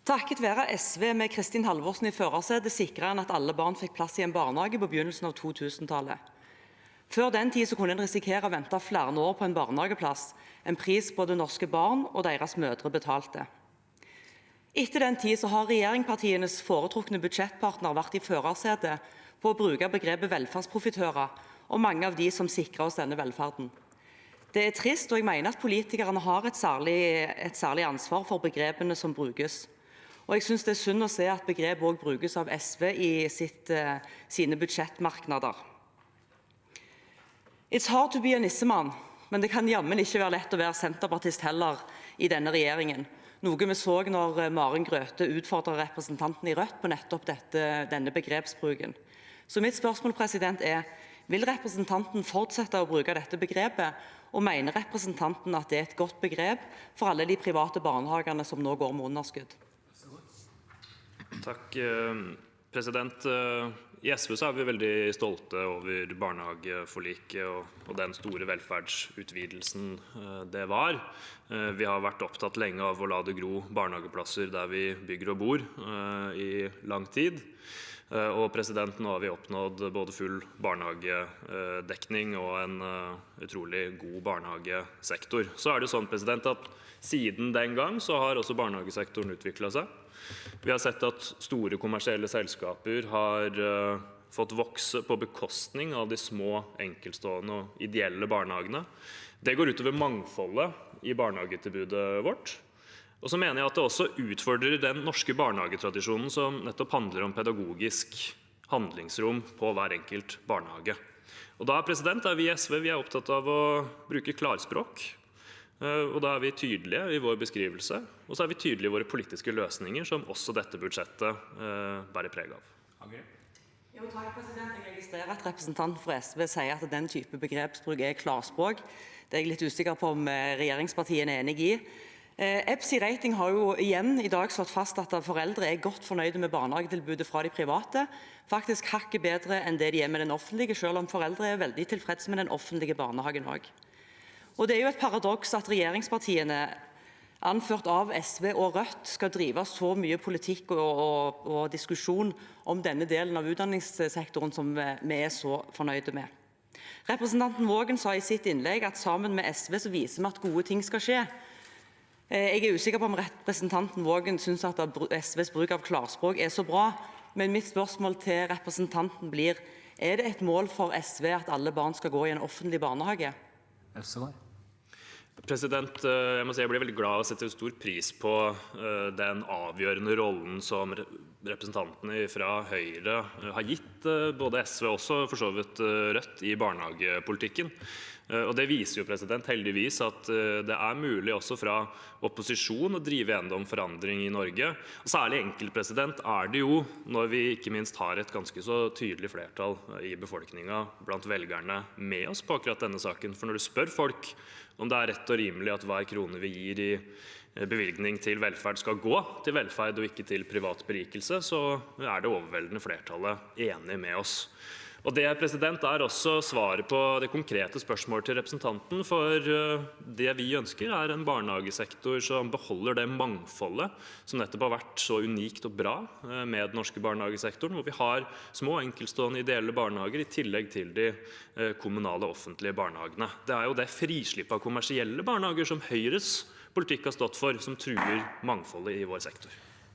Takket være SV med Kristin Halvorsen i førersetet sikret en at alle barn fikk plass i en barnehage på begynnelsen av 2000-tallet. Før den tid så kunne en risikere å vente flere år på en barnehageplass, en pris både norske barn og deres mødre betalte. Etter den tid så har regjeringspartienes foretrukne budsjettpartner vært i førersetet på å bruke begrepet velferdsprofitører og mange av de som sikrer oss denne velferden. Det er trist, og jeg mener at politikerne har et særlig ansvar for begrepene som brukes. Og jeg synes det er synd å se at begrepet også brukes av SV i sine budsjettmerknader. It's hard to be a nissemann, men det kan jammen ikke være lett å være senterpartist heller i denne regjeringen. Noe vi så når Maren Grøthe utfordret representanten i Rødt på nettopp denne begrepsbruken. Så mitt spørsmål er, vil representanten fortsette å bruke dette begrepet, og mener representanten at det er et godt begrep for alle de private barnehagene som nå går med underskudd? Takk, president. I SV så er vi veldig stolte over barnehageforliket og den store velferdsutvidelsen det var. Vi har vært opptatt lenge av å la det gro barnehageplasser der vi bygger og bor i lang tid. Og president, nå har vi oppnådd både full barnehagedekning og en utrolig god barnehagesektor. Så er det sånn, president, at siden den gang så har også barnehagesektoren utviklet seg. Vi har sett at store kommersielle selskaper har fått vokse på bekostning av de små, enkeltstående og ideelle barnehagene. Det går utover mangfoldet i barnehagetilbudet vårt. Og så mener jeg at det også utfordrer den norske barnehagetradisjonen som nettopp handler om pedagogisk handlingsrom på hver enkelt barnehage. Og da, president, er vi i SV opptatt av å bruke klarspråk. Og da er vi tydelige i vår beskrivelse, og så er vi tydelige i våre politiske løsninger, som også dette budsjettet bærer preg av. Jo, takk, president. Jeg registrerer at representanten for SV sier at den type begrepsbruk er klarspråk. Det er jeg litt usikker på om regjeringspartiene er enig i. EPSI Rating har jo igjen i dag slått fast at foreldre er godt fornøyde med barnehagetilbudet fra de private, faktisk hakket bedre enn det de er med den offentlige, selv om foreldre er veldig tilfreds med den offentlige barnehagen også. Og det er jo et paradoks at regjeringspartiene, anført av SV og Rødt, skal drive så mye politikk og diskusjon om denne delen av utdanningssektoren som vi er så fornøyde med. Representanten Waagen sa i sitt innlegg at sammen med SV så viser vi at gode ting skal skje. Jeg er usikker på om representanten Waagen synes at SVs bruk av klarspråk er så bra, men mitt spørsmål til representanten blir, er det et mål for SV at alle barn skal gå i en offentlig barnehage? President, jeg må si jeg blir veldig glad og setter stor pris på den avgjørende rollen som representantene fra Høyre har gitt både SV og også for så vidt Rødt i barnehagepolitikken. Og det viser jo, president, heldigvis at det er mulig også fra opposisjon å drive gjennom forandring i Norge. Og særlig enkelt, president, er det jo når vi ikke minst har et ganske så tydelig flertall i befolkningen blant velgerne med oss på akkurat denne saken. For når du spør folk om det er rett og rimelig at hver krone vi gir i bevilgning til velferd skal gå til velferd og ikke til privat berikelse, så er det overveldende flertallet enig med oss. Og det, president, er også svaret på det konkrete spørsmålet til representanten, for det vi ønsker er en barnehagesektor som beholder det mangfoldet som nettopp har vært så unikt og bra med den norske barnehagesektoren, hvor vi har små, enkeltstående ideelle barnehager i tillegg til de kommunale offentlige barnehagene. Det er jo det frislipp av kommersielle barnehager som Høyres politikk har stått for, som truer mangfoldet i vår sektor.